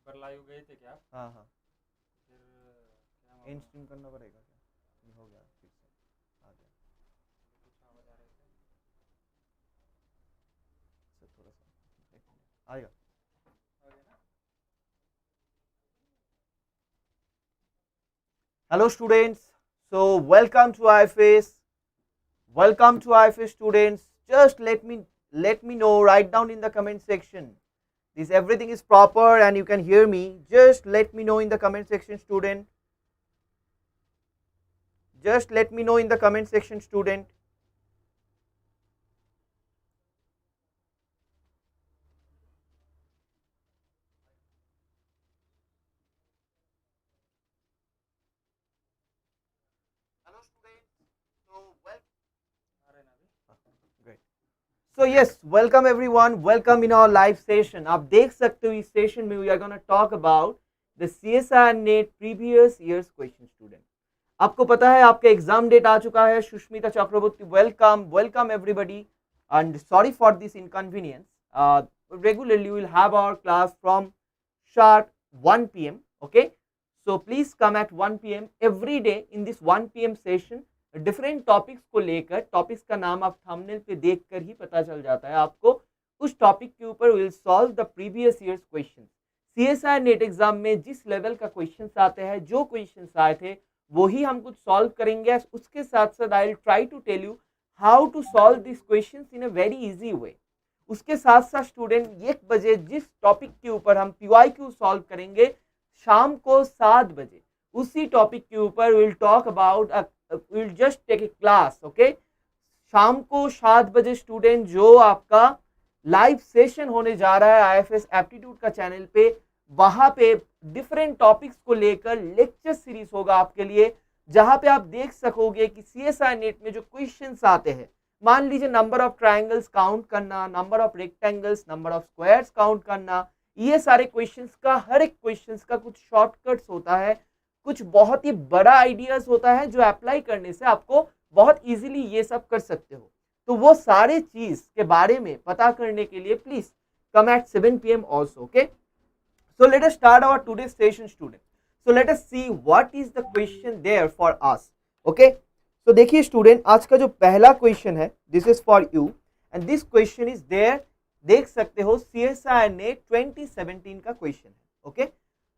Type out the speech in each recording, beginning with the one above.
पर लाइव गए थे क्या? हाँ हाँ, फिर क्या एंड मालूम, स्ट्रीम करना पड़ेगा क्या? नहीं, हो गया फिर से आ गया। कुछ आवाज आ रहे थे। सर थोड़ा सा एक मिनट आएगा। आ गया ना? Hello students, so welcome to IFS. Welcome to IFS students. Just let me know, write down in the comment section. This everything is proper and you can hear me. Just let me know in the comment section, student. Just let me know in the comment section, student. Hello students. So आ रहे ना अभी? great. So yes, welcome everyone. Welcome in our live session. आप देख सकते हो इस session में we are gonna talk about the CSIR NET previous years question, student. आपको पता है आपका एग्जाम डेट आ चुका है. Sushmita Chakraborty, welcome welcome everybody and sorry for this inconvenience. Regularly we will have our class from sharp 1 p.m. Okay, so please come at 1 p.m. every day. In this 1 p.m. session different topics को लेकर, topics का नाम आप thumbnail पे देखकर ही पता चल जाता है आपको, उस टॉपिक के ऊपर will solve the previous years question. CSIR net exam में जिस लेवल का क्वेश्चंस आते हैं, जो क्वेश्चंस आए थे वो ही हम कुछ सॉल्व करेंगे. उसके साथ साथ I will try to tell you how to solve this questions in a very easy way. उसके साथ साथ स्टूडेंट 1 बजे जिस टॉपिक के ऊपर हम PYQ सॉल्व करेंगे, शाम को 7 बजे उसी टॉपिक के ऊपर will talk about, will just take a class. Okay, शाम को 7 बजे स्टूडेंट जो आपका लाइव सेशन होने जा रहा है IFS एप्टीट्यूड का चैनल पे, वहां पे डिफरेंट टॉपिक्स को लेकर लेक्चर सीरीज होगा आपके लिए, जहां पे आप देख सकोगे कि CSIR नेट में जो क्वेश्चंस आते हैं, मान लीजिए नंबर ऑफ ट्रायंगल्स काउंट करना, number of rectangles, number of squares count करना, ये सारे क्वेश्चंस का, हर एक क्वेश्चंस का कुछ शॉर्टकट्स होता है, कुछ बहुत ही बड़ा आइडियाज होता है जो अप्लाई करने से आपको बहुत इजीली ये सब कर सकते हो. तो वो सारे चीज के बारे में पता करने के लिए please come at 7 p.m. also. Okay, so let us start our today's session, student. So let us see what is the question there for us. Okay, so देखिए स्टूडेंट, आज का जो पहला क्वेश्चन है, this is for you and this question is there. देख सकते हो CSIR net 2017 का क्वेश्चन है. ओके,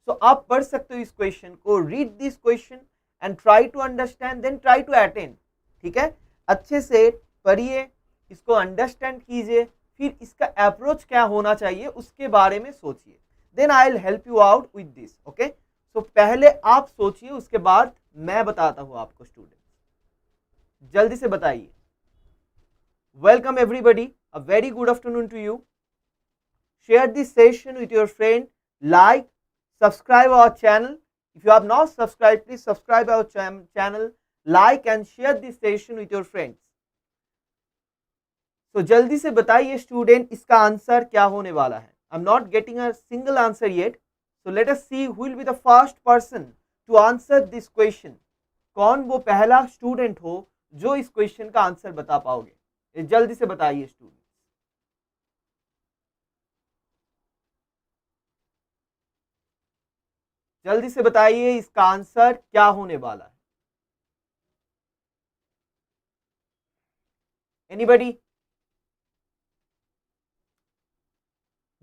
सो आप पढ़ सकते हो इस क्वेश्चन को, read this question and try to understand, then try to attend. ठीक है, अच्छे से पढ़िए, इसको अंडरस्टैंड कीजिए, फिर इसका अप्रोच क्या होना चाहिए उसके बारे में सोचिए. Then I will help you out with this. Okay, so पहले आप सोचिए, उसके बाद मैं बताता हूं आपको. स्टूडेंट जल्दी से बताइए. Welcome everybody, a very good afternoon to you. Share this session with your friend, like, subscribe our channel. If you have not subscribed, please subscribe our channel, like and share this session with your friends. So जल्दी से बताइए student, इसका answer क्या होने वाला है. I am not getting a single answer yet, so let us see who will be the first person to answer this question. कौन वो पहला स्टूडेंट हो जो इस क्वेश्चन का आंसर बता पाओगे. जल्दी से बताइए स्टूडेंट, जल्दी से बताइए इसका आंसर क्या होने वाला है. Anybody?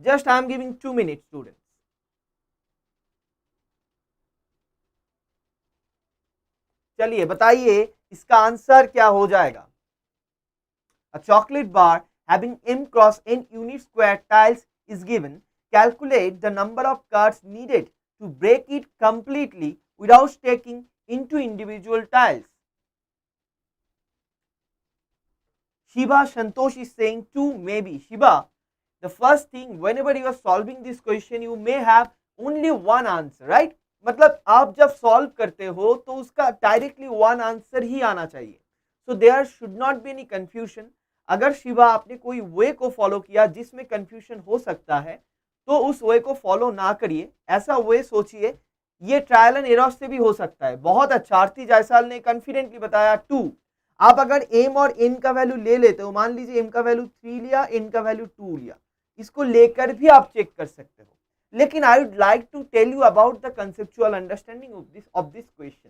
Just I am giving 2 minutes student. चलिए बताइए इसका आंसर क्या हो जाएगा. A chocolate bar having m cross n unit square tiles is given. Calculate the number of cards needed to break it completely without taking into individual tiles. Shiba Santosh is saying 2 maybe. Shiba, the first thing, whenever you are solving this question, you may have only one answer, right? मतलब आप जब solve करते हो तो उसका directly one answer ही आना चाहिए. So there should not be any confusion. अगर शिवा आपने कोई वे को फॉलो किया जिसमें कंफ्यूजन हो सकता है, तो उस वे को फॉलो ना करिए. ऐसा वे सोचिए, ये ट्रायल एंड एरर से भी हो सकता है. बहुत अच्छा, आरती जायसवाल ने कॉन्फिडेंटली बताया 2. आप अगर एम और एन का वैल्यू ले लेते हो, मान लीजिए एम का वैल्यू 3 लिया, एन का वैल्यू 2 लिया, इसको लेकर भी आप चेक कर सकते हो. लेकिन I would like to tell you about the conceptual understanding of this question.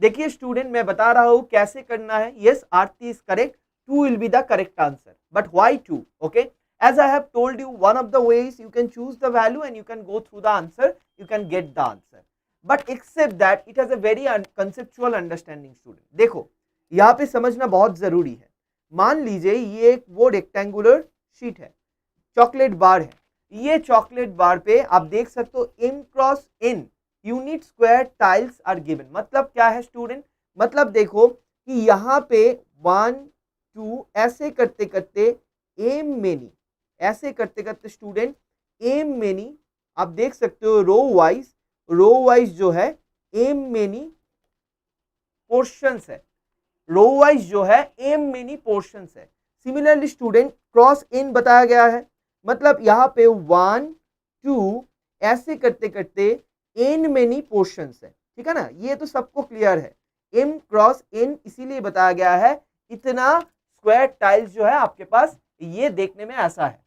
देखिए स्टूडेंट, मैं बता रहा हूं कैसे करना है। Yes, Aarti is correct, 2 will be the correct answer, but why 2? Okay, as I have told you, one of the ways you can choose the value and you can go through the answer, you can get the answer, but except that it has a very conceptual understanding student। देखो यहाँ पे समझना बहुत जरूरी है। मान लीजिए ये एक वो रेक्टेंगुलर शीट है, चॉकलेट बार है। ये चॉकलेट बार पे आप देख सकते हो m cross n unit square tiles are given. मतलब क्या है स्टूडेंट? मतलब देखो कि यहाँ पे 1 2 ऐसे करते करते एम मेनी, ऐसे करते करते स्टूडेंट एम मेनी, आप देख सकते हो रो वाइज जो है एम मेनी पोर्शंस है, रो वाइज जो है एम मेनी पोर्शंस है। सिमिलरली स्टूडेंट क्रॉस इन बताया गया है, मतलब यहाँ पे 1 2 ऐसे करते करते एन मेनी पोर्शंस है, ठीक है ना। ये तो सबको क्लियर है, एम क्रॉस एन इसीलिए बताया गया है। इतना स्क्वायर टाइल्स जो है आपके पास, ये देखने में ऐसा है।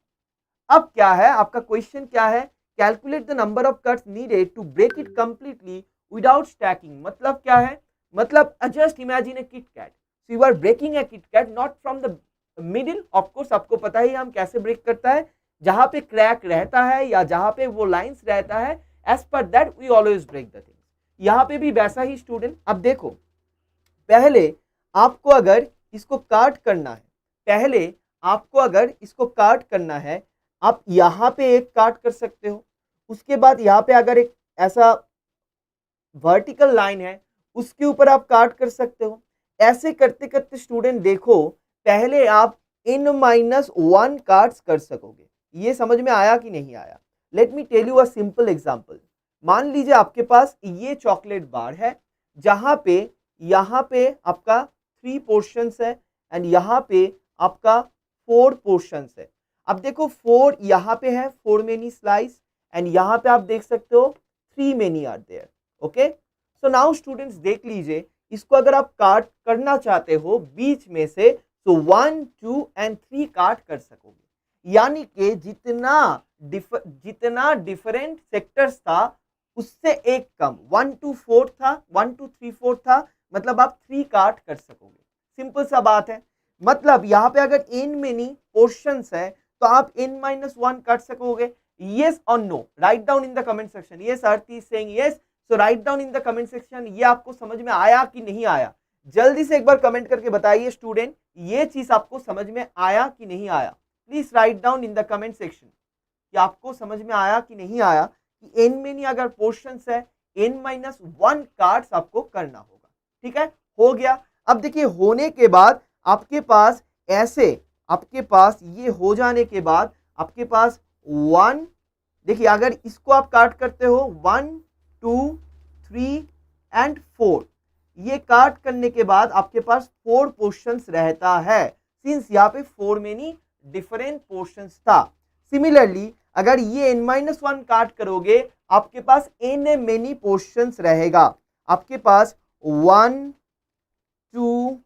अब क्या है आपका क्वेश्चन, क्या है? Calculate the number of cuts needed to break it completely without stacking. मतलब क्या है? मतलब just imagine a KitKat, so you are breaking a KitKat not from the middle. Of course आपको पता ही हम कैसे ब्रेक करता है, जहां पे क्रैक रहता है या जहां पे वो लाइंस रहता है, as per that we always break the things. यहाँ पे भी वैसा ही स्टूडेंट। अब देखो, पहले आपको अगर इसको काट करना है, पहले आपको अगर इसको काट करना है, आप यहाँ पे एक काट कर सकते हो। उसके बाद यहाँ पे अगर एक ऐसा वर्टिकल लाइन है, उसके ऊपर आप काट कर सकते हो। ऐसे करते करते स्टूडेंट देखो, पहले आप n-1 काट्स कर सकोगे। ये समझ में आया कि नहीं आया? Let me tell you a simple example. मान लीजिए आपके पास ये चॉकलेट बार है, जहां पे यहाँ पे आपका 3 पोर्शंस है एंड यहाँ पे आपका 4 पोर्शंस है। अब देखो 4 यहाँ पे है, 4 मेनी स्लाइस, एंड यहाँ पे आप देख सकते हो 3 many are there. Okay, so now students देख लीजिए, इसको अगर आप काट करना चाहते हो बीच में से, तो 1 2 एंड 3 काट कर सकोगे। यानी कि जितना डिफरेंट सेक्टर्स था उससे एक कम, 1 2 4 था, 1 2 3 4 था, मतलब आप 3 काट कर सकोगे। सिंपल सा बात है। मतलब यहाँ पे अगर n मेनी पोर्शंस है तो आप n-1 काट सकोगे। यस और no, write down in the comment section. Yes, Aarti is saying yes, so write down in the comment section. ये आपको समझ में आया कि नहीं आया? जल्दी से एक बार कमेंट करके बताइए स्टूडेंट, ये चीज आपको समझ में आया कि नहीं आया। Please write down in the comment section कि आपको समझ में आया कि नहीं आया, कि n मेनी अगर पोर्शंस है, n-1 कार्ड्स आपको करना होगा। ठीक है, हो गया। अब देखिए, होने के बाद आपके पास ऐसे, आपके पास ये हो जाने के बाद आपके पास 1, देखिए अगर इसको आप काट करते हो 1 2 3 एंड 4, ये काट करने के बाद आपके पास 4 पोर्शंस रहता है, सिंस यहाँ पे 4 मेनी डिफरेंट पोर्शंस था। सिमिलरली अगर ये n-1 काट करोगे, आपके पास n मेनी पोर्शंस रहेगा। आपके पास 1 2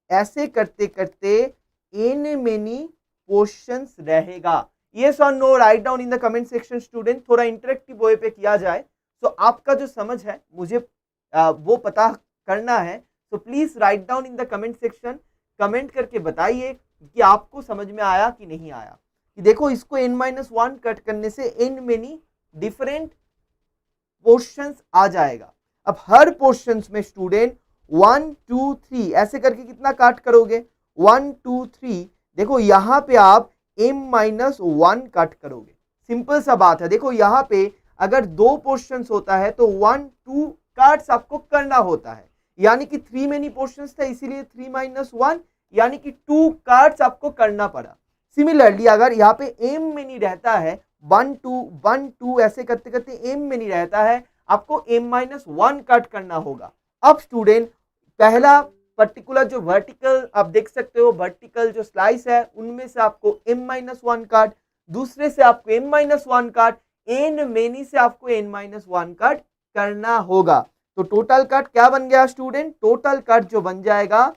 ऐसे करते करते n मेनी पोर्शंस रहेगा। यस और no, write down in the comment section student. थोड़ा इंटरेक्टिव वे पे किया जाए तो आपका जो समझ है मुझे वो पता करना है। तो please write down in the comment section, comment करके बताइए कि आपको समझ में आया कि नहीं आया। कि देखो, इसको n-1 कट करने से n मेनी डिफरेंट पोर्शंस आ जाएगा। अब हर पोर्शंस में स्टूडेंट 1 2 3 ऐसे करके कितना काट करोगे? 1 2 3। देखो यहाँ पे आप m-1 कट करोगे। सिंपल सा बात है। देखो यहाँ पे अगर 2 पोर्शंस होता है तो 1 2 काट्स आपको करना होता है, यानी कि 3 मेनी पोर्शंस था, इसीलिए 3-1 यानी कि 2 काट्स आपको करना पड़ा। सिमिलरली अगर यहाँ पे m मेनी रहता है, 1 2 ऐसे करते करते m मेनी रहता है, आपको m-1 कट करना होगा। अब स्टूडेंट, पहला पर्टिकुलर जो वर्टिकल आप देख सकते हो, वर्टिकल जो स्लाइस है, उनमें से आपको m-1 काट, दूसरे से आपको m-1 काट, n मेनी से आपको n-1 काट करना होगा। तो टोटल कट क्या बन गया स्टूडेंट? टोटल कट जो बन जाएगा,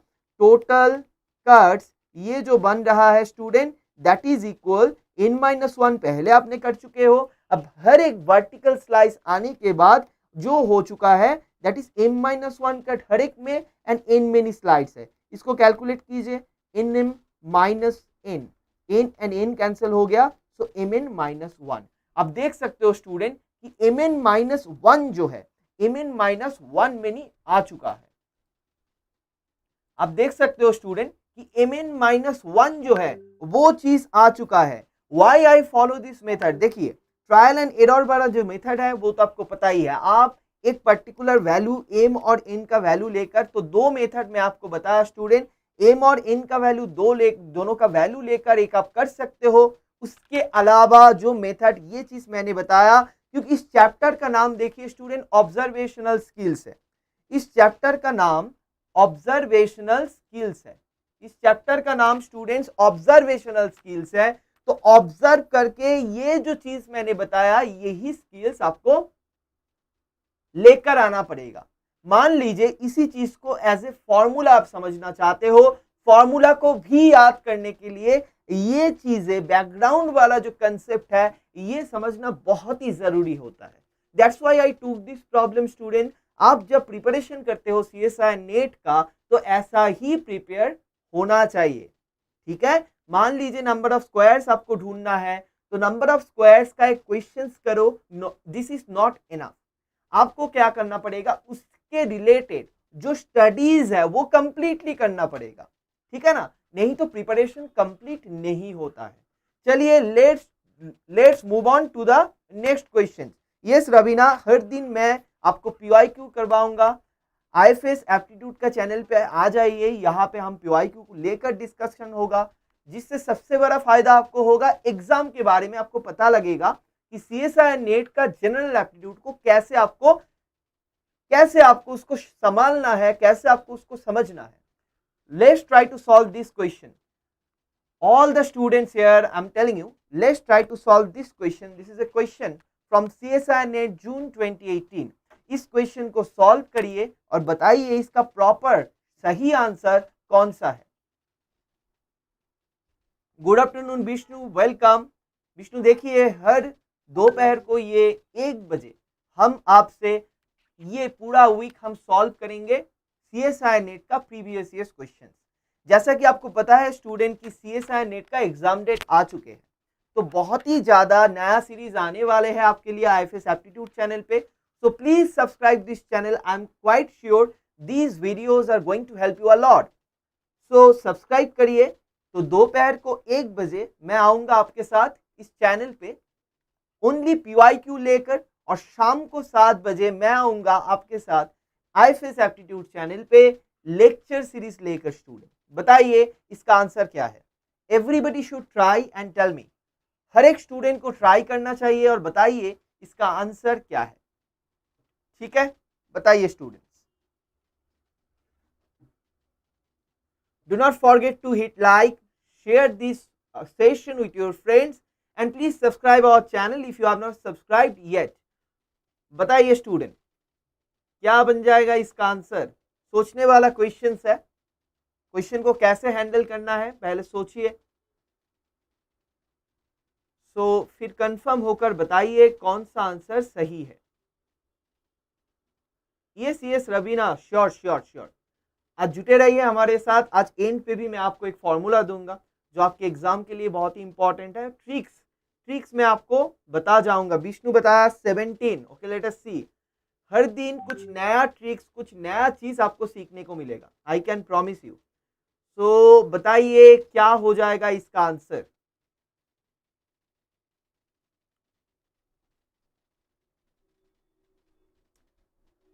टोटल कट्स ये जो बन रहा है student, that is equal n-1 पहले आपने कर चुके हो, अब हर एक वर्टिकल स्लाइस आने के बाद जो हो चुका है दैट इज m-1 कट हर एक में एंड n मेनी स्लाइड्स है. इसको कैलकुलेट कीजिए. nm minus n, n and n cancel हो गया, सो mn-1. अब देख सकते हो स्टूडेंट कि mn-1 जो है mn-1 मेनी आ चुका है. आप देख सकते हो स्टूडेंट कि mn-1 जो है वो चीज आ चुका है. Why I follow this method, देखिए ट्रायल एंड एरर वाला जो मेथड है वो तो आपको पता ही है. आप एक पर्टिकुलर वैल्यू m और n का वैल्यू लेकर, तो दो मेथड में आपको बताया स्टूडेंट, m और n का वैल्यू दोनों का वैल्यू लेकर एक आप कर सकते हो. उसके अलावा जो मेथड ये चीज मैंने बताया, क्योंकि इस चैप्टर का नाम देखिए स्टूडेंट ऑब्जर्वेशनल स्किल्स है. इस चैप्टर का नाम ऑब्जर्वेशनल स्किल्स है. इस चैप्टर का नाम स्टूडेंट्स ऑब्जर्वेशनल स्किल्स है. तो ऑब्जर्व करके ये जो चीज मैंने बताया यही स्किल्स आपको लेकर आना पड़ेगा. मान लीजिए इसी चीज को एज ए फॉर्मूला आप समझना चाहते हो, फॉर्मूला को भी याद करने के लिए ये चीजें बैकग्राउंड वाला जो कंसेप्ट है ये समझना बहुत ही जरूरी होता है. दैट्स व्हाई आई टूक दिस प्रॉब्लम स्टूडेंट. आप जब प्रिपरेशन करते हो सीएसआई नेट का तो ऐसा ही प्रिपेयर होना चाहिए. ठीक है. मान लीजिए नंबर ऑफ स्क्वायर्स आपको ढूंढना है, तो नंबर ऑफ स्क्वायर्स का एक क्वेश्चन करो. This is not enough. आपको क्या करना पड़ेगा, उसके रिलेटेड जो स्टडीज है वो कंप्लीटली करना पड़ेगा. ठीक है ना, नहीं तो प्रिपरेशन कंप्लीट नहीं होता है. चलिए let's move on to the next question. Yes Raveena, हर दिन मैं आपको पीवाईक्यू करवाऊंगा. आईएफएस एप्टीट्यूड का चैनल पे आ जाइए, यहाँ पे हम पीवाईक्यू को लेकर डिस्कशन होगा, जिससे सबसे बड़ा फायदा आपको होगा एग्जाम के बारे में आपको पता लगेगा कि सीएसआई नेट का जनरल एप्टीट्यूड को कैसे आपको उसको संभालना है, कैसे आपको उसको समझना है. Let's try to solve this question. All the students here, I'm telling you, let's try to solve this question. This is a question from CSI NET June 2018. इस क्वेश्चन को सॉल्व करिए और बताइए इसका प्रॉपर सही आंसर कौन सा है. Good afternoon Vishnu, welcome. Vishnu देखिए हर दोपहर को ये 1 बजे हम आपसे ये पूरा वीक हम सॉल्व करेंगे सीएसआई नेट का प्रीवियस ईयर क्वेश्चन. जैसा कि आपको पता है स्टूडेंट की सीएसआई नेट का एग्जाम डेट आ चुके हैं, तो बहुत ही ज्यादा नया सीरीज आने वाले हैं आपके लिए आईएफएस एप्टीट्यूड चैनल पे. So please subscribe this channel. I am quite sure these videos are going to help you a lot. So subscribe करिए. तो दोपहर को 1 बजे मैं आऊंगा आपके साथ इस चैनल पे ओनली पीवाईक्यू लेकर, और शाम को 7 बजे मैं आऊंगा आपके साथ आईएफएस एप्टीट्यूड चैनल पे लेक्चर सीरीज लेकर. स्टूडेंट बताइए इसका आंसर क्या है. Everybody should try and tell me. हर एक स्टूडेंट को ट्राई करना चाहिए और बताइए इसका आंसर क्या है. ठीक है, बताइए students. Do not forget to hit like, share this session with your friends and please subscribe our channel if you have not subscribed yet. बताइए स्टूडेंट क्या बन जाएगा इसका आंसर. सोचने वाला क्वेश्चन है. क्वेश्चन को कैसे हैंडल करना है पहले सोचिए. सो फिर कंफर्म होकर बताइए कौन सा आंसर सही है. Yes Raveena, sure sure sure. आज जुटे रहिए हमारे साथ. आज एंड पे भी मैं आपको एक फॉर्मूला दूंगा जो आपके एग्जाम के लिए बहुत ही इंपॉर्टेंट है. ट्रिक्स में आपको बता जाऊंगा. विष्णु बताया 17. ओके, लेट अस सी. हर दिन कुछ नया ट्रिक्स, कुछ नया चीज आपको सीखने को मिलेगा. I can promise you. तो बताइए क्या हो जाएगा इसका आंसर.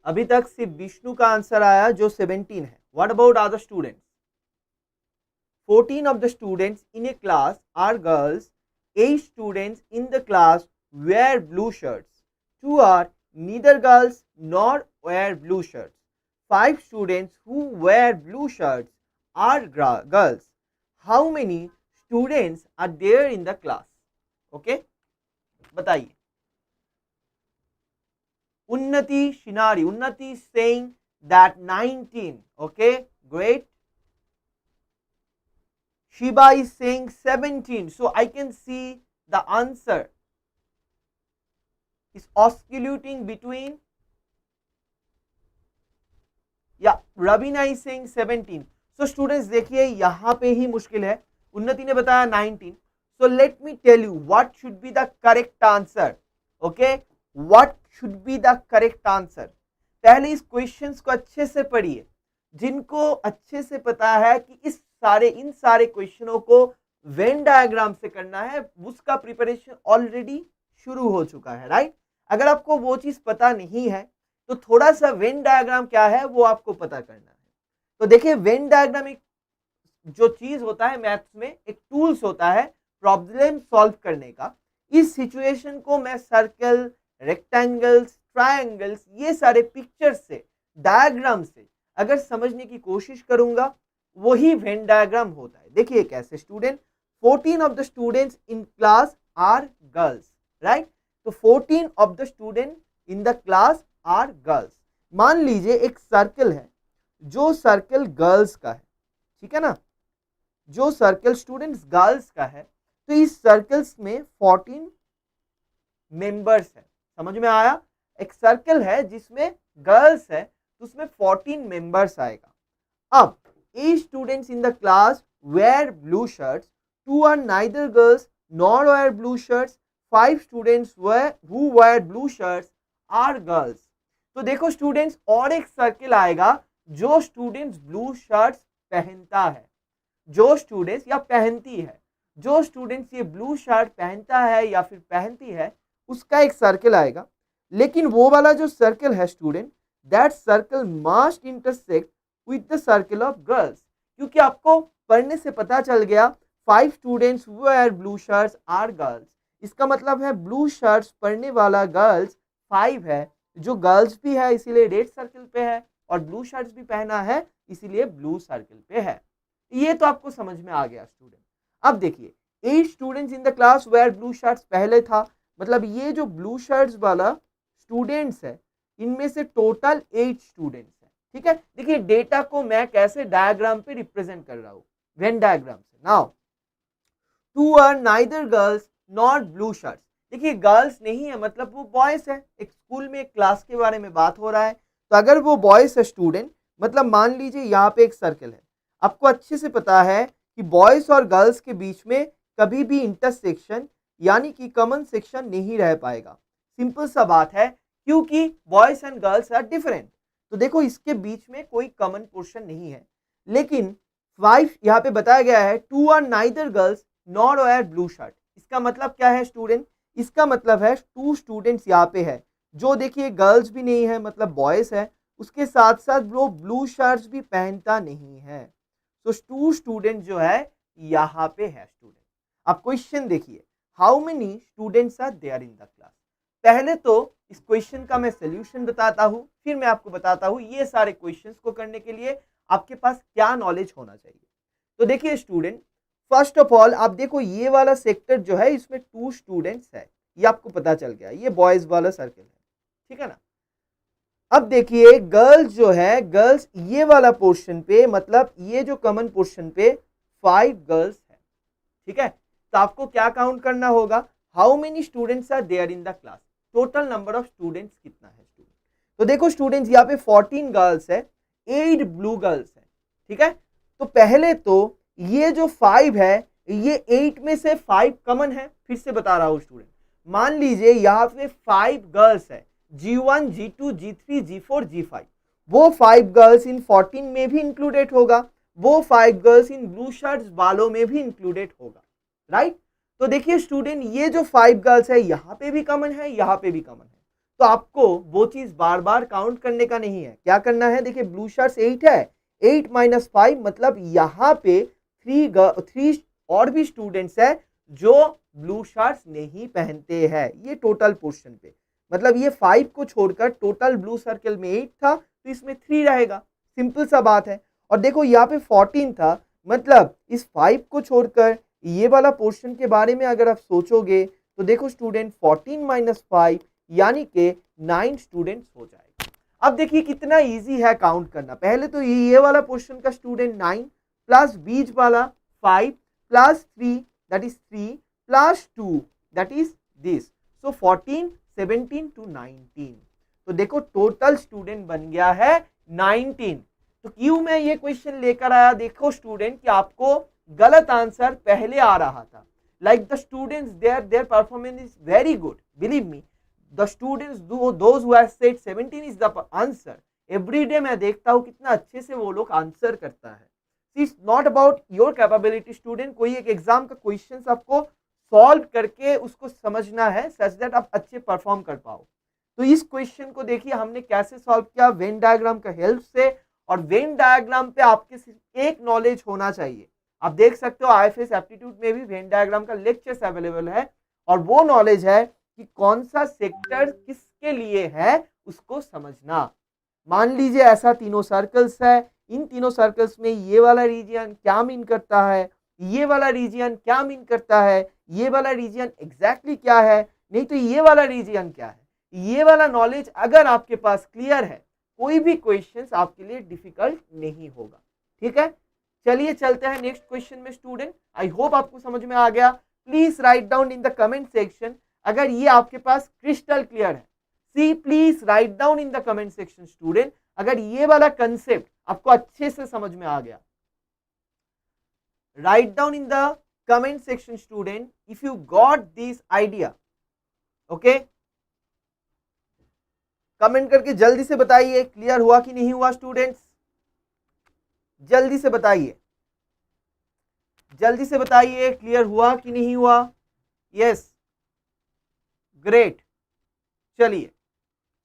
अभी तक सिर्फ विष्णु का आंसर आया जो 17 है. What about other students. 14 of the students in a class are girls. 8 students in the class wear blue shirts. 2 are neither girls nor wear blue shirts. 5 students who wear blue shirts are girls. How many students are there in the class? Okay, बताइए. Unnati Shinari. Unnati is saying that 19. Okay, great. Shiba is saying 17. So I can see the answer. is oscillating between, या Raveena is saying 17. So students देखिए यहां पे ही मुश्किल है, उन्नति ने बताया 19. So let me tell you what should be the correct answer. Okay, what should be the correct answer. पहले इस क्वेश्चंस को अच्छे से पढ़िए. जिनको अच्छे से पता है कि इन सारे क्वेश्चनों को वेन डायग्राम से करना है, उसका प्रिपरेशन ऑलरेडी शुरू हो चुका है, राइट. अगर आपको वो चीज पता नहीं है तो थोड़ा सा वेन डायग्राम क्या है वो आपको पता करना है. तो देखिए वेन डायग्राम एक जो चीज होता है मैथ्स में, एक टूल्स होता है प्रॉब्लम सॉल्व करने का. इस सिचुएशन को मैं सर्कल, रेक्टेंगल्स, ट्रायंगल्स, ये सारे पिक्चर से, डायग्राम से अगर समझने की कोशिश करूंगा वही वेन डायग्राम होता है. देखिए कैसे student, 14 of the students in class are girls, right? तो 14 of the students in the class are girls. मान लीजिए एक सर्कल है, जो सर्कल गर्ल्स का है, ठीक है ना, जो सर्कल स्टूडेंट्स गर्ल्स का है, तो इस सर्कल्स में 14 मेंबर्स है. समझ में आया? एक सर्कल है जिसमें गर्ल्स है तो उसमें 14 मेंबर्स आएगा. अब 8 students in the class wear blue shirts, 2 are neither girls nor wear blue shirts, 5 students who wear blue shirts are girls. तो देखो स्टूडेंट्स, और एक सर्कल आएगा जो स्टूडेंट्स ब्लू शर्ट्स पहनता है, जो स्टूडेंट्स या पहनती है, जो स्टूडेंट्स ये ब्लू शर्ट पहनता है या फिर पहनती है, उसका एक सर्कल आएगा. लेकिन वो वाला जो सर्कल है student, that circle must intersect with the circle of girls. क्योंकि आपको पढ़ने से पता चल गया 5 students wear blue shirts are girls. इसका मतलब है ब्लू शर्ट्स पढ़ने वाला गर्ल्स 5 है, जो गर्ल्स भी है इसीलिए रेड सर्कल पे है, और ब्लू शर्ट्स भी पहना है इसीलिए ब्लू सर्कल पे है. ये तो आपको समझ में आ गया स्टूडेंट. अब देखिए 8 students in the class wear blue shirts पहले था, मतलब ये जो ब्लू शर्ट्स वाला स्टूडेंट्स है इनमें से टोटल 8 स्टूडेंट्स है. ठीक है, देखिए डेटा को मैं कैसे डायग्राम पे रिप्रेजेंट कर रहा हूँ, वेन डायग्राम से. Now 2 are neither girls not blue shirts. देखिए गर्ल्स नहीं है मतलब वो बॉयज है. एक स्कूल में एक क्लास के बारे में बात हो रहा है, तो अगर वो बॉयज है स्टूडेंट, मतलब मान लीजिए यहाँ पे एक सर्कल है, आपको अच्छे से पता है कि बॉयज और गर्ल्स के बीच में कभी भी इंटरसेक्शन यानी कि कॉमन सेक्शन नहीं रह पाएगा. सिंपल सा बात है, क्योंकि boys and girls are different. तो देखो इसके बीच में कोई कॉमन पोर्शन नहीं है. लेकिन 5 यहाँ पे बताया गया है 2 are neither girls nor wear blue shirt. इसका मतलब क्या है स्टूडेंट? इसका मतलब है 2 स्टूडेंट्स यहाँ पे है, जो देखिए गर्ल्स भी नहीं है मतलब बॉयज है, उसके साथ साथ वो ब्लू शर्ट्स भी पहनता नहीं है. तो 2 स्टूडेंट जो है यहाँ पे है स्टूडेंट. अब क्वेश्चन देखिए, how many students are there in the class. पहले तो इस क्वेश्चन का मैं सोल्यूशन बताता हूँ, फिर मैं आपको बताता हूँ ये सारे क्वेश्चंस को करने के लिए आपके पास क्या नॉलेज होना चाहिए. तो देखिए स्टूडेंट, फर्स्ट ऑफ ऑल आप देखो ये वाला सेक्टर जो है इसमें 2 स्टूडेंट्स है, ये आपको पता चल गया, ये बॉयज वाला सर्कल है. ठीक है ना. अब देखिए गर्ल्स जो है, गर्ल्स ये वाला पोर्शन पे, मतलब ये जो कॉमन पोर्शन पे 5 गर्ल्स है. ठीक है, तो आपको क्या काउंट करना होगा, how many students are there in the class, total number of students कितना है स्टूडेंट. तो देखो स्टूडेंट्स यहाँ पे 14 गर्ल्स है, 8 ब्लू गर्ल्स है. ठीक है, तो पहले तो ये जो 5 है, ये 8 में से 5 कॉमन है. फिर से बता रहा हूँ स्टूडेंट, मान लीजिए यहाँ पे 5 गर्ल्स है, G1, G2, G3, G4, G5. वो 5 गर्ल्स इन 14 में भी इंक्लूडेड होगा, वो 5 गर्ल्स इन ब्लू शर्ट्स वालों में भी इंक्लूडेड होगा. राइट. तो देखिए स्टूडेंट, ये जो 5 गर्ल्स है यहाँ पे भी कॉमन है, यहाँ पे भी कॉमन है. तो आपको वो चीज बार बार काउंट करने का नहीं है. क्या करना है, देखिए ब्लू शर्ट्स 8 है, 8 माइनस 5 मतलब यहाँ पे 3 और भी स्टूडेंट्स है जो ब्लू शर्ट्स नहीं पहनते हैं. ये टोटल पोर्शन पे, मतलब ये 5 को छोड़कर टोटल ब्लू सर्कल में 8 था, तो इसमें 3 रहेगा. सिंपल सा बात है. और देखो यहाँ पे 14 था, मतलब इस 5 को छोड़कर ये वाला पोर्शन के बारे में अगर आप सोचोगे तो देखो स्टूडेंट 14 माइनस 5 यानी कि 9 स्टूडेंट्स हो जाएगा. अब देखिए कितना इजी है काउंट करना. पहले तो ये वाला पोर्शन का स्टूडेंट 9 प्लस बीच वाला 5 plus 3 that is 3 plus 2 that is this. So 14 17 to 19। तो देखो टोटल स्टूडेंट बन गया है 19। तो क्यों मैं ये क्वेश्चन लेकर आया, देखो स्टूडेंट कि आपको गलत आंसर पहले आ रहा था। Like the students their performance is very good, believe me. The students those who have said 17 is the answer, every day मैं देखता हूँ कितना अच्छे से वो लोग आंसर करता है। It's not about your capability student, कोई एक एग्जाम का क्वेश्चन आपको सॉल्व करके उसको समझना है सच दैट आप अच्छे परफॉर्म कर पाओ। तो इस क्वेश्चन को देखिए हमने कैसे सॉल्व किया, वेन डायग्राम का हेल्प से। और वेन डायग्राम पे आपके सिर्फ एक नॉलेज होना चाहिए। आप देख सकते हो आईएफएस एप्टीट्यूड में भी वेन डायग्राम का लेक्चर्स अवेलेबल है, और वो नॉलेज है कि कौन सा सेक्टर किसके लिए है उसको समझना। मान लीजिए ऐसा तीनों सर्कल्स है, इन तीनों सर्कल्स में ये वाला रीजन क्या मीन करता है, ये वाला रीजन क्या मीन करता है, ये वाला रीजन एग्जैक्टली क्या है, नहीं तो ये वाला रीजन क्या है। ये वाला नॉलेज अगर आपके पास क्लियर है, कोई भी क्वेश्चंस आपके लिए डिफिकल्ट नहीं होगा। ठीक है, चलिए चलते हैं नेक्स्ट क्वेश्चन में स्टूडेंट। आई होप आपको समझ में आ गया। Please write down in the comment section अगर ये आपके पास क्रिस्टल क्लियर है। See please write down in the comment section student अगर ये वाला कंसेप्ट आपको अच्छे से समझ में आ गया। Right down in the comment section student if you got this idea. Okay, comment करके जल्दी से बताइए क्लियर हुआ कि नहीं हुआ स्टूडेंट्स, जल्दी से बताइए, जल्दी से बताइए क्लियर हुआ कि नहीं हुआ। Yes, great. चलिए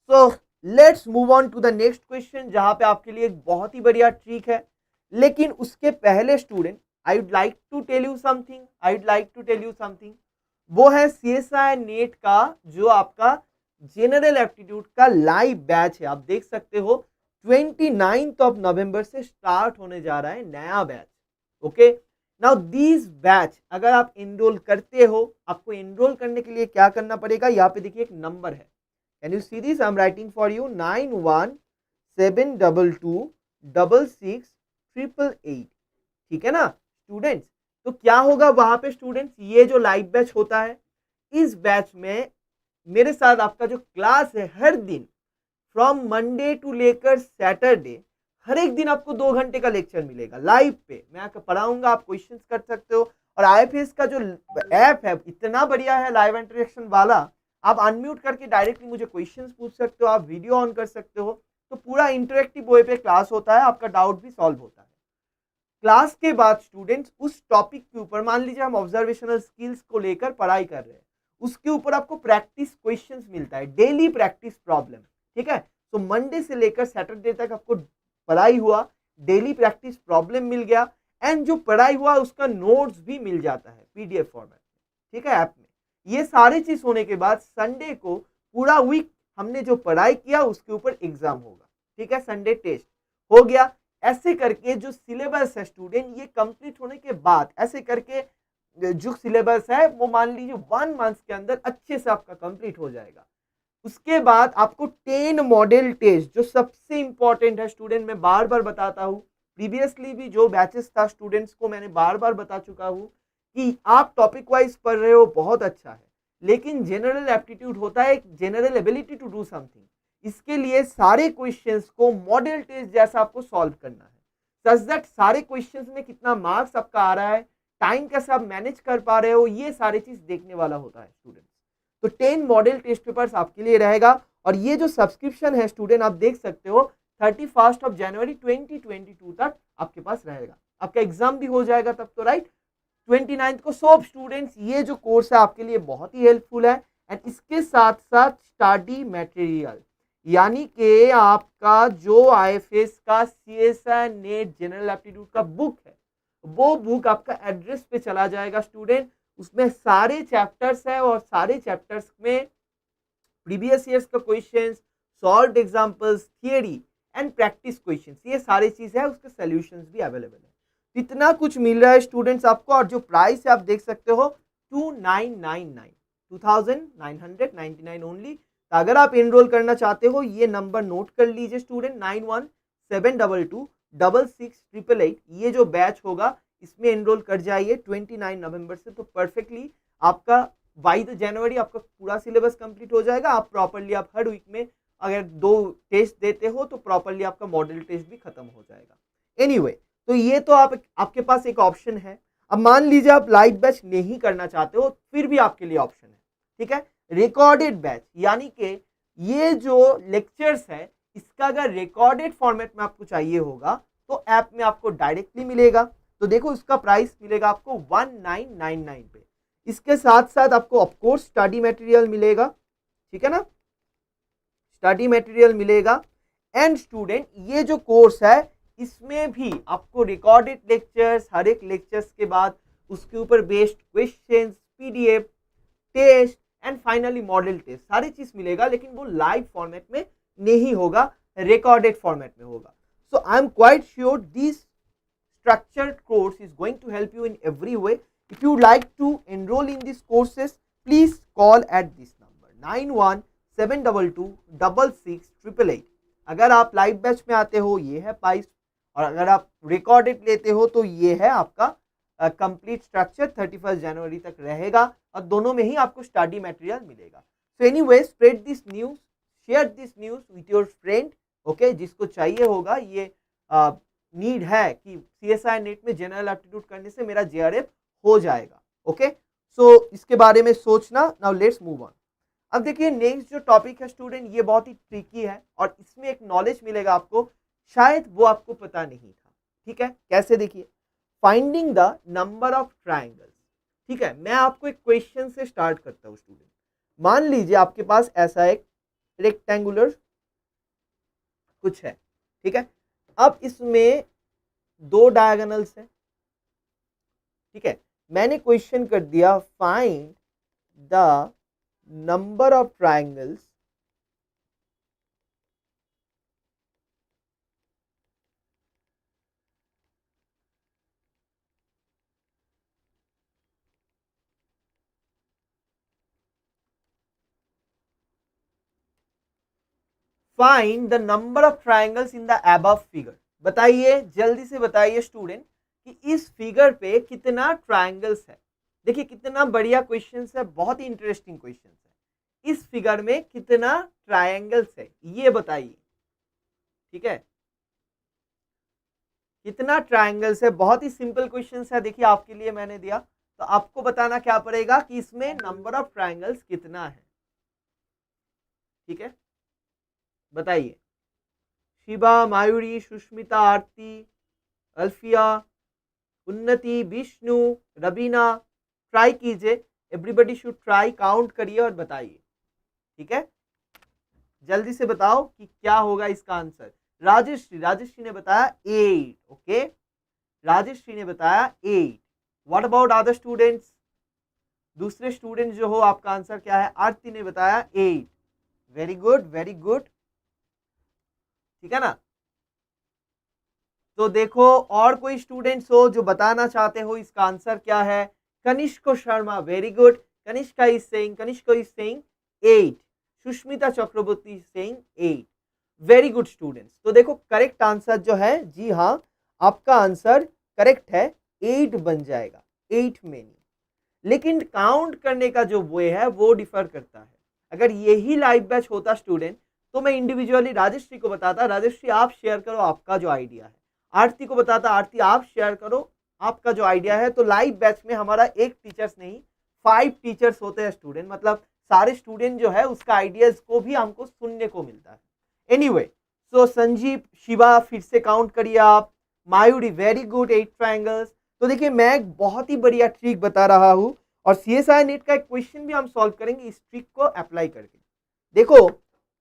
so let's move on to the next question, जहां पे आपके लिए एक बहुत ही बढ़िया ट्रिक है। लेकिन उसके पहले student I would like to tell you something, वो है सीएसआई नेट का जो आपका जनरल एप्टीट्यूड का लाइव बैच है। आप देख सकते हो 29 नवंबर से स्टार्ट होने जा रहा है नया batch. Okay, now this batch अगर आप एनरोल करते हो, आपको एनरोल करने के लिए क्या करना पड़ेगा, यहाँ पे देखिए एक नंबर है, can you see this, I am writing for you 9172266688। ठीक है ना स्टूडेंट्स। तो क्या होगा वहां पे स्टूडेंट्स, ये जो लाइव बैच होता है, इस बैच में मेरे साथ आपका जो क्लास है हर दिन फ्रॉम मंडे टू लेकर सैटरडे, हर एक दिन आपको 2 घंटे का लेक्चर मिलेगा लाइव पे। मैं आपको पढ़ाऊंगा, आप क्वेश्चंस कर सकते हो। और आईएफएस का जो ऐप है इतना बढ़िया है लाइव इंटरेक्शन वाला, आप अनम्यूट करके डायरेक्टली मुझे क्वेश्चंस पूछ सकते हो, आप वीडियो ऑन कर सकते हो। तो पूरा इंटरेक्टिव वे पे क्लास होता है, आपका डाउट भी सॉल्व होता है। क्लास के बाद स्टूडेंट्स उस टॉपिक के ऊपर, मान लीजिए हम ऑब्जर्वेशनल स्किल्स को लेकर पढ़ाई कर रहे हैं, उसके ऊपर आपको प्रैक्टिस क्वेश्चंस मिलता है, डेली प्रैक्टिस प्रॉब्लम। ठीक है, तो मंडे से लेकर सैटरडे तक आपको पढ़ाई हुआ, डेली प्रैक्टिस प्रॉब्लम मिल गया, एंड जो पढ़ाई हुआ उसका नोट्स भी मिल जाता है पीडीएफ फॉर्मेट। ठीक है, ऐप में ये सारी चीज होने के बाद संडे को पूरा वीक हमने जो पढ़ाई किया उसके ऊपर एग्जाम होगा। ठीक है, संडे टेस्ट हो गया। ऐसे करके जो सिलेबस है स्टूडेंट, ये कंप्लीट होने के बाद ऐसे करके जो सिलेबस है वो मान लीजिए 1 मंथ के अंदर अच्छे से आपका कंप्लीट हो जाएगा। उसके बाद आपको 10 मॉडल टेस्ट, जो सबसे इंपॉर्टेंट है स्टूडेंट, मैं बार बार बताता हूँ, प्रीवियसली भी जो बैचेस था स्टूडेंट्स को मैंने बार बार बता चुका हूँ कि आप टॉपिक वाइज पढ़ रहे हो, बहुत अच्छा है, लेकिन जनरल एप्टीट्यूड होता है general ability to do something. इसके लिए सारे क्वेश्चंस को मॉडल टेस्ट जैसा आपको सॉल्व करना है, सच दैट सारे क्वेश्चंस में कितना मार्क्स आपका आ रहा है, टाइम कैसे आप मैनेज कर पा रहे हो, ये सारी चीज देखने वाला होता है स्टूडेंट्स। तो 10 मॉडल टेस्ट पेपर्स आपके लिए रहेगा। और ये जो सब्सक्रिप्शन है स्टूडेंट, आप देख सकते हो 31 जनवरी 2022 तक आपके पास रहेगा। आपका एग्जाम भी हो जाएगा तब तो, राइट, 29 को। सो स्टूडेंट्स ये जो कोर्स है आपके लिए बहुत ही हेल्पफुल है। एंड इसके साथ साथ स्टडी मटेरियल, यानी कि आपका जो आईएफएस का सीएसआई नेट जनरल एप्टीट्यूड का बुक है, वो बुक आपका एड्रेस पे चला जाएगा स्टूडेंट। उसमें सारे चैप्टर्स है और सारे चैप्टर्स में प्रीवियस ईयर्स का questions, solved examples, theory and practice questions, ये सारी चीजें है, उसके सॉल्यूशंस भी अवेलेबल है। इतना कुछ मिल रहा है स्टूडेंट्स आपको। और जो प्राइस है आप देख सकते हो 2999 ओनली। तो अगर आप एनरोल करना चाहते हो, ये नंबर नोट कर लीजिए स्टूडेंट, 9172266688। ये जो बैच होगा इसमें एनरोल कर जाइए 29 नवंबर से, तो परफेक्टली आपका बाई द जनवरी आपका पूरा सिलेबस कंप्लीट हो जाएगा। आप प्रॉपरली आप हर वीक में अगर 2 टेस्ट देते हो तो प्रॉपरली आपका मॉडल टेस्ट भी खत्म हो जाएगा। एनीवे तो ये तो आपके पास एक ऑप्शन है। अब मान लीजिए आप लाइव बैच नहीं करना चाहते हो, फिर भी आपके लिए ऑप्शन है, ठीक है। रिकॉर्डेड बैच यानी कि ये जो लेक्चर्स है इसका अगर रिकॉर्डेड फॉर्मेट में आपको चाहिए होगा तो ऐप में आपको डायरेक्टली मिलेगा। तो देखो इसका प्राइस मिलेगा आपको 1999 पे। इसके साथ साथ आपको ऑफकोर्स स्टडी मटेरियल मिलेगा, ठीक है ना, स्टडी मटेरियल मिलेगा। एंड स्टूडेंट ये जो कोर्स है इसमें भी आपको रिकॉर्डेड लेक्चर्स, हर एक लेक्चर्स के बाद उसके ऊपर based questions, PDF, test and finally model test, सारी चीज मिलेगा। लेकिन वो लाइव फॉर्मेट में नहीं होगा, रिकॉर्डेड फॉर्मेट में होगा। So I am quite sure this structured course is going to help you in every way. If you like to enroll in these courses, please call at this number 9172266888। अगर आप live batch में आते हो ये है price, और अगर आप रिकॉर्डेड लेते हो तो ये है आपका कंप्लीट स्ट्रक्चर 31 जनवरी तक रहेगा, और दोनों में ही आपको स्टडी मटेरियल मिलेगा। So anyway spread this news, share this news with your friend, okay. जिसको चाहिए होगा ये नीड है कि CSI नेट में जनरल एप्टीट्यूड करने से मेरा JRF हो जाएगा, ओके। सो इसके बारे में सोचना। Now let's move on. अब देखिए नेक्स्ट जो टॉपिक है स्टूडेंट ये बहुत ही ट्रिकी है और इसमें एक नॉलेज मिलेगा आपको, शायद वो आपको पता नहीं था, ठीक है। कैसे, देखिए finding the number of triangles, ठीक है। मैं आपको एक क्वेश्चन से स्टार्ट करता हूँ स्टूडेंट। मान लीजिए आपके पास ऐसा एक रेक्टेंगुलर कुछ है, ठीक है। अब इसमें 2 डायगोनल्स हैं, ठीक है। मैंने क्वेश्चन कर दिया find the number of triangles find the number of triangles in the above figure. बताइए, जल्दी से बताइए स्टूडेंट कि इस फिगर पे कितना ट्राइंगल्स है। देखिए कितना बढ़िया क्वेश्चन है, बहुत ही इंटरेस्टिंग क्वेश्चन है। इस फिगर में कितना ट्राइंगल्स है ये बताइए, ठीक है। कितना ट्राइंगल्स है, बहुत ही सिंपल क्वेश्चन है। देखिए आपके लिए मैंने दिया, तो आपको बताना क्या पड़ेगा कि इसमें नंबर ऑफ ट्राइंगल्स कितना है, ठीक है। बताइए, शिबा, मायूरी, सुष्मिता, आरती, अल्फिया, उन्नति, विष्णु, रबीना, ट्राई कीजिए। एवरीबडी शुड ट्राई, काउंट करिए और बताइए, ठीक है। जल्दी से बताओ कि क्या होगा इसका आंसर। राजश्री ने बताया 8, ओके। राजश्री ने बताया 8। What about other students? दूसरे स्टूडेंट जो हो आपका आंसर क्या है? आरती ने बताया 8। वेरी गुड, वेरी गुड, ठीक है ना। तो देखो और कोई स्टूडेंट्स हो जो बताना चाहते हो इसका आंसर क्या है? Kanishk Sharma, very good. Kanishka is saying 8। Sushmita Chakraborty saying 8। Very good students. तो देखो करेक्ट आंसर जो है, जी हाँ आपका आंसर करेक्ट है, 8 बन जाएगा, 8 में नहीं। लेकिन काउंट करने का जो वे है वो डिफर करता है। अगर यही लाइव बैच होता स्टूडेंट तो मैं इंडिविजुअली राजश्री को बताता, राजश्री आप शेयर करो आपका जो आइडिया है। आरती को बताता, आरती आप शेयर करो आपका जो आइडिया है। तो लाइव बैच में हमारा एक टीचर्स नहीं 5 टीचर्स होते हैं स्टूडेंट, मतलब सारे स्टूडेंट जो है उसका आइडियाज को भी हमको सुनने को मिलता है। एनीवे सो संजीव, शिवा फिर से काउंट करिए आप। मायूरी वेरी गुड, 8 ट्रायंगल्स। तो देखिए मैं एक बहुत ही बढ़िया ट्रिक बता रहा हूँ और CSI नेट का एक क्वेश्चन भी हम सॉल्व करेंगे इस ट्रिक को अप्लाई करके। देखो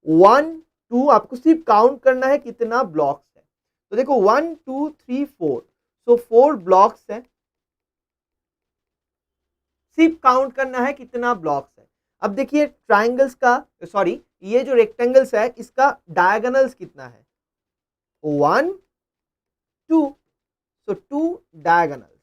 1 2 आपको सिर्फ काउंट करना है कितना ब्लॉक्स है। तो देखो 1 2 3 4, सो 4 ब्लॉक्स है, सिर्फ काउंट करना है कितना ब्लॉक्स है। अब देखिए ट्राइंगल्स का, सॉरी ये जो रेक्टेंगल्स है इसका डायगोनल्स कितना है? 1 2, सो 2 डायगोनल्स,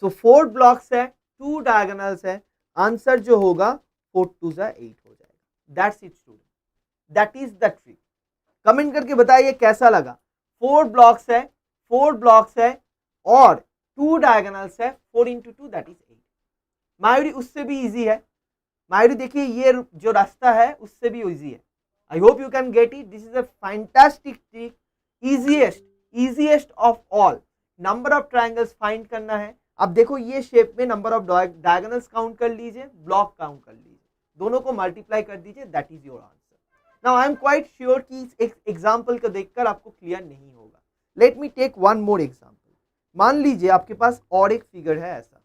सो 4 ब्लॉक्स है, 2 डायगोनल्स है। आंसर जो होगा 4 2 8 हो जाएगा। That's it student, that is the trick. Comment करके बताइए कैसा लगा। 4 ब्लॉक्स है, 4 ब्लॉक्स है और 2 डायगोनल्स है, 4 into 2 दैट इज 8। मायूरी उससे भी इजी है। मायूरी देखिए ये जो रास्ता है उससे भी इजी है। आई hope you can get it. This is a fantastic trick, easiest of all. Number of triangles find करना है। अब देखो ये शेप में नंबर ऑफ डायगोनल्स काउंट कर लीजिए, ब्लॉक काउंट कर लीजिए, दोनों को मल्टीप्लाई कर दीजिए, that is your answer. Now I am quite sure कि इस एग्जाम्पल को देखकर आपको क्लियर नहीं होगा। Let me take one more example. मान लीजिए आपके पास और एक फिगर है ऐसा,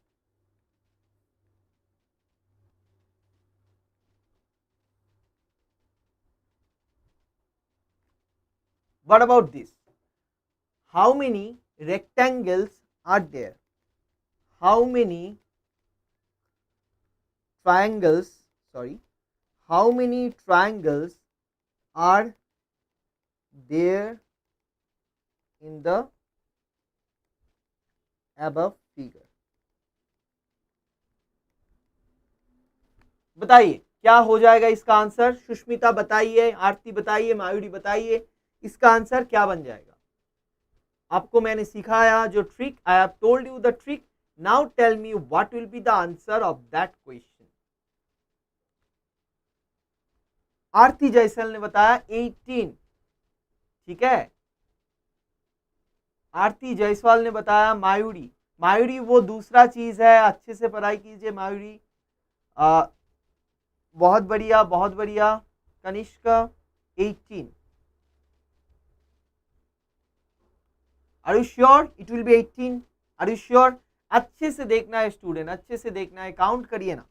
what about this? How many rectangles are there? How many triangles, sorry, how many triangles are there in the above figure? बताइए क्या हो जाएगा इसका आंसर। सुष्मिता बताइए, आरती बताइए, मायूरी बताइए, इसका आंसर क्या बन जाएगा। आपको मैंने सिखाया जो trick, I have told you the trick. Now tell me what will be the answer of that question. Aarti Jaisal ने बताया 18, ठीक है। आरती जायसवाल ने बताया मायूरी, मायूरी वो दूसरा चीज है, अच्छे से पढ़ाई कीजिए मायूरी। बहुत बढ़िया बहुत बढ़िया। Kanishka 18, are you sure it will be 18? Are you sure? अच्छे से देखना है स्टूडेंट, अच्छे से देखना है, काउंट करिए ना।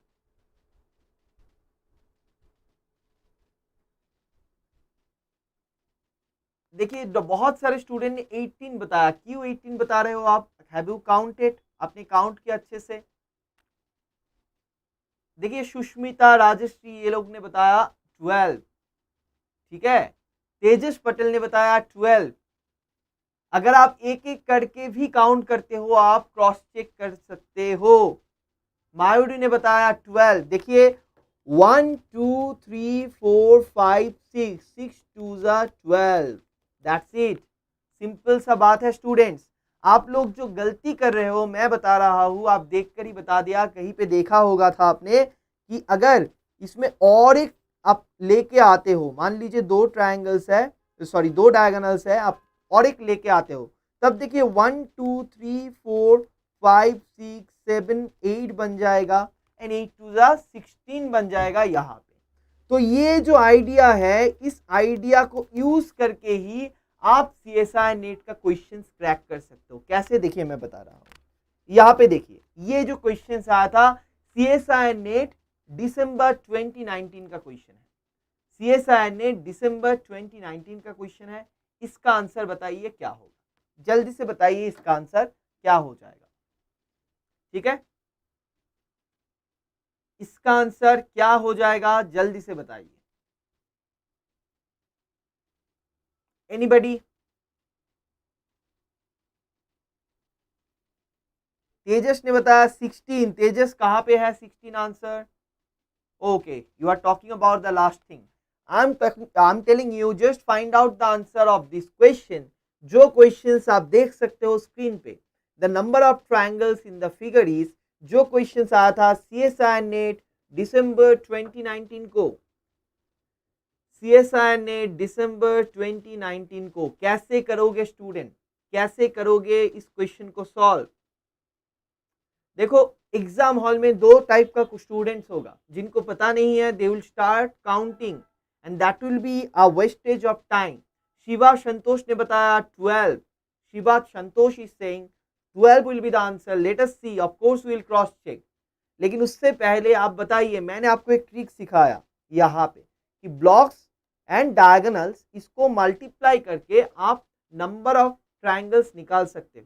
देखिए बहुत सारे स्टूडेंट ने 18 बताया। क्यों 18 बता रहे हो आप? Have you counted? आपने काउंट किया अच्छे से? देखिए सुष्मिता, राजश्री, ये लोग ने बताया 12, ठीक है। तेजस पटेल ने बताया 12। अगर आप एक एक करके भी काउंट करते हो आप क्रॉस चेक कर सकते हो। मायूरी ने बताया 12। देखिए 1 2 3 4 5 6, 6 2 12, दैट्स इट। सिंपल सा बात है स्टूडेंट्स। आप लोग जो गलती कर रहे हो मैं बता रहा हूं, आप देखकर ही बता दिया, कहीं पे देखा होगा था आपने कि अगर इसमें और एक आप लेके आते हो, मान लीजिए दो ट्रायंगल्स है, सॉरी दो डायगोनल्स है, आप और एक लेके आते हो, तब देखिए 1 2 3 4 5 6 7 8 बन जाएगा एंड 8 2 16 बन जाएगा यहाँ पे। तो ये जो आइडिया है, इस आइडिया को यूज करके ही आप सीएसआई नेट का क्वेश्चन क्रैक कर सकते हो। कैसे? देखिए मैं बता रहा हूं। यहाँ पे देखिए ये जो क्वेश्चन आया था सीएसआई नेट दिसंबर 2019 का क्वेश्चन है। सीएसआई नेट दिसंबर 2019 का क्वेश्चन है। इसका आंसर बताइए क्या होगा, जल्दी से बताइए इसका आंसर क्या हो जाएगा, ठीक है। इसका आंसर क्या हो जाएगा जल्दी से बताइए। एनीबडी? तेजस ने बताया 16। तेजस कहां पे है 16 answer? Okay, you are talking about the last thing. I am telling you just find out the answer of this question. जो क्वेश्चंस आप देख सकते हो स्क्रीन पे, the number of triangles in the figure is, जो question आया था CSI net दिसंबर 2019 को, सीएसआई नेट दिसंबर 2019 को। कैसे करोगे स्टूडेंट, कैसे करोगे इस क्वेश्चन को सॉल्व? देखो एग्जाम हॉल में दो टाइप का स्टूडेंट्स होगा, जिनको पता नहीं है they will start counting and that will be a wastage of time. Shiva Santosh ने बताया 12। Shiva Santosh is saying 12 will be the answer. Let us see, of course we will cross check. लेकिन उससे पहले आप बताइए, मैंने आपको एक ट्रिक सिखाया यहाँ पे कि ब्लॉक्स एंड डायगोनल्स इसको मल्टीप्लाई करके आप नंबर ऑफ ट्रायंगल्स निकाल सकते हो,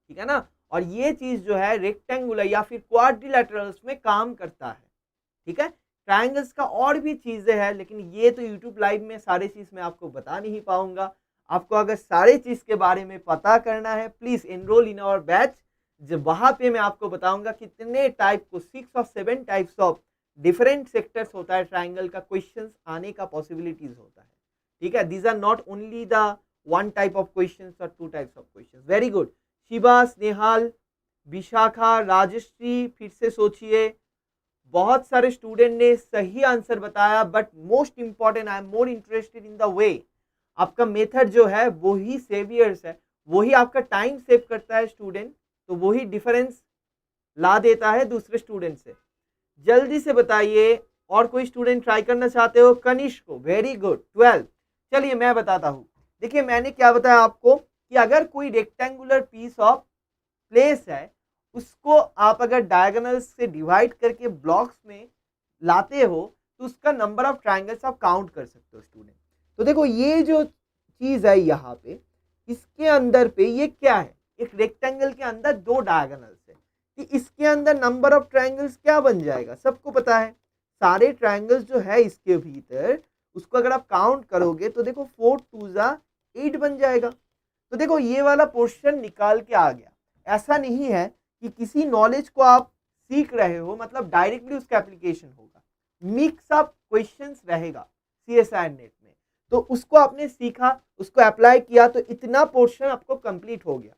ठीक है ना। और ये चीज जो है रेक्टेंगुलर या फिर क्वाड्रिलेटरल्स में काम करता है, ठीक है। ट्रायंगल्स का और भी चीजें हैं, लेकिन ये तो यूट्यूब लाइव में सारी चीज मैं आपको बता नहीं पाऊंगा। आपको अगर सारे चीज के बारे में पता करना है, please enrol in our batch. जब वहां पे मैं आपको बताऊंगा कितने टाइप को, 6 और 7 टाइप्स ऑफ डिफरेंट सेक्टर्स होता है ट्राइंगल का, क्वेश्चंस आने का पॉसिबिलिटीज होता है, ठीक है। These are not only the one type of questions और two types of questions. Very good Shiva, Snehal, Vishakha, Rajshree, फिर से सोचिए। बहुत सारे स्टूडेंट ने सही आंसर बताया, but most important, I am more interested in the way आपका मेथड जो है वो ही सेवियर्स है, वही आपका टाइम सेव करता है स्टूडेंट, तो वही डिफरेंस ला देता है दूसरे स्टूडेंट से। जल्दी से बताइए, और कोई स्टूडेंट ट्राई करना चाहते हो? कनिष्क को, वेरी गुड, 12। चलिए मैं बताता हूँ। देखिए मैंने क्या बताया आपको कि अगर कोई रेक्टेंगुलर पीस ऑफ प्लेस है, उसको आप अगर डायगोनल्स से डिवाइड करके ब्लॉक्स में लाते हो तो उसका नंबर ऑफ ट्रायंगल्स आप काउंट कर सकते हो स्टूडेंट। तो देखो ये जो चीज है यहाँ पे, इसके अंदर पे ये क्या है, एक रेक्टेंगल के अंदर दो डायगोनल्स है, कि इसके अंदर नंबर ऑफ ट्रायंगल्स क्या बन जाएगा, सबको पता है। सारे ट्रायंगल्स जो है इसके भीतर, उसको अगर आप काउंट करोगे तो देखो 4 2 8 बन जाएगा। तो देखो ये वाला पोर्शन निकाल के आ गया। ऐसा नहीं है कि किसी नॉलेज को आप सीख रहे हो मतलब डायरेक्टली उसका एप्लीकेशन होगा, मिक्स ऑफ क्वेश्चंस रहेगा सीएसआई नेट में, तो उसको आपने सीखा, उसको अप्लाई किया, तो इतना पोर्शन आपको कंप्लीट हो गया।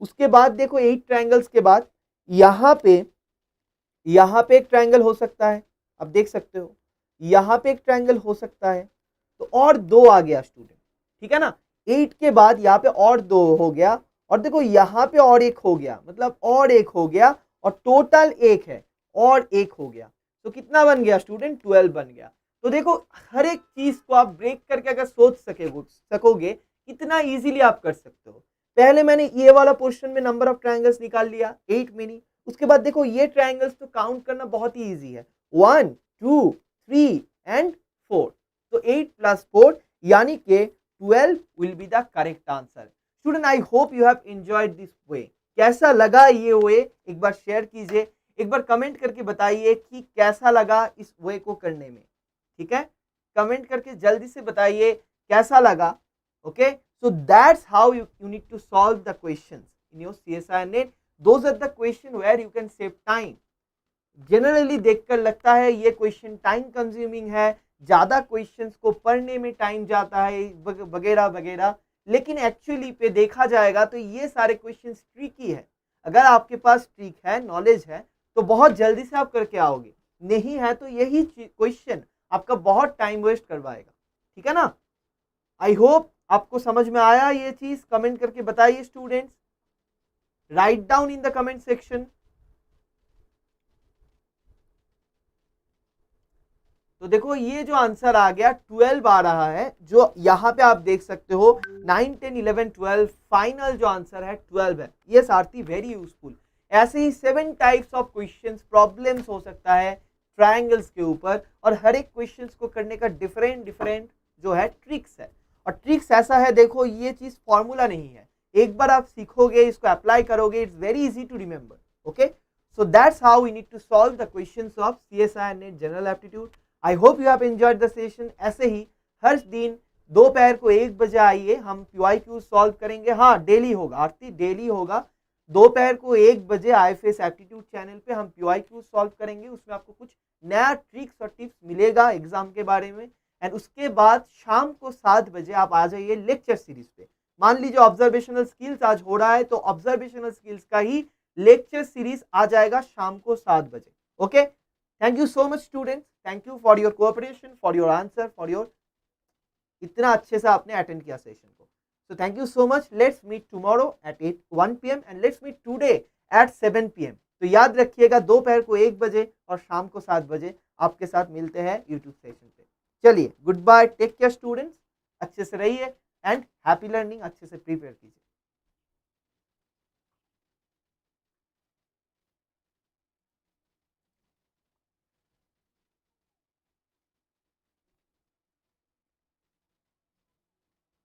उसके बाद देखो 8 ट्रायंगल्स के बाद यहाँ पे एक ट्रायंगल हो सकता है, अब देख सकते हो, यहाँ पे एक ट्रायंगल हो सकता है, तो और दो आ गया स्टूडेंट, ठीक है ना। 8 के बाद यहाँ पे और दो हो गया, और देखो यहाँ पे और एक हो गया, मतलब और एक हो गया, और टोटल एक है, और एक हो गया, तो कितना बन गया स्टूडेंट? 12 बन गया। तो देखो हर एक चीज को आप ब्रेक करके अगर सोच सकोगे कितना इजीली आप कर सकते हो। पहले मैंने ये वाला पोर्शन में नंबर ऑफ ट्रायंगल्स निकाल लिया, 8 मिनी। उसके बाद देखो ये ट्रायंगल्स तो काउंट करना बहुत ही इजी है, 1 2 3 एंड 4, तो 8 + 4 यानी कि 12 will be the correct answer. Student I hope you have enjoyed this way. कैसा लगा ये वे, एक बार शेयर कीजिए, एक बार कमेंट करके बताइए कि कैसा लगा इस वे को करने में, ठीक है। कमेंट करके जल्दी से बताइए कैसा लगा। Okay, so that's how you need to solve the questions in your CSI net. Those are the question where you can save time. Generally देखकर लगता है ये क्वेश्चन टाइम कंज्यूमिंग है, ज्यादा क्वेश्चंस को पढ़ने में टाइम जाता है वगैरह वगैरह, लेकिन एक्चुअली पे देखा जाएगा तो ये सारे क्वेश्चंस ट्रिकी है। अगर आपके पास ट्रिक है, नॉलेज है, तो बहुत जल्दी से आप करके आओगे, नहीं है तो यही क्वेश्चन आपका बहुत टाइम वेस्ट करवाएगा, ठीक है ना। आई होप आपको समझ में आया ये चीज, कमेंट करके बताइए students, right down in the comment section. तो देखो ये जो आंसर आ गया 12 आ रहा है, जो यहाँ पे आप देख सकते हो 9 10 11 12, फाइनल जो आंसर है 12 है। ये सारथी वेरी यूजफुल। ऐसे ही 7 टाइप्स ऑफ क्वेश्चंस प्रॉब्लम्स हो सकता है ट्रायंगल्स के ऊपर, और हर एक क्वेश्चंस को करने का डिफरेंट जो है ट्रिक्स है। और ट्रिक्स ऐसा है, देखो ये चीज फॉर्मूला नहीं है, एक बार आप सीखोगे, इसको अप्लाई करोगे, it's very easy to remember. Okay, so that's how we need to solve the questions of CSI NET general aptitude. I hope you have enjoyed the session. ऐसे ही हर दिन दोपहर को 1 बजे आइए, हम PYQ सॉल्व करेंगे। हाँ डेली होगा आरती, डेली होगा, दोपहर को 1 बजे IFS एप्टीट्यूड चैनल पे हम PYQ सॉल्व करेंगे। उसमें आपको कुछ नया ट्रिक्स और टिप्स मिलेगा एग्जाम के बारे में। एंड उसके बाद शाम को 7 बजे आप आ जाइए लेक्चर सीरीज पे। मान लीजिए ऑब्जर्वेशनल स्किल्स आज हो रहा है, तो ऑब्जर्वेशनल स्किल्स का ही लेक्चर सीरीज आ जाएगा शाम को 7 बजे। Okay, thank you so much students, thank you for your cooperation, for your answer, for your इतना अच्छे से आपने अटेंड किया सेशन को। So thank you so much. Let's meet tomorrow at 1 PM and let's meet today at 7 PM। तो याद रखिएगा दोपहर को 1 बजे और शाम को 7 बजे आपके साथ मिलते हैं यूट्यूब सेशन पे। चलिए goodbye, take care students, अच्छे से रहिए एंड हैप्पी लर्निंग, अच्छे से प्रिपेयर कीजिए।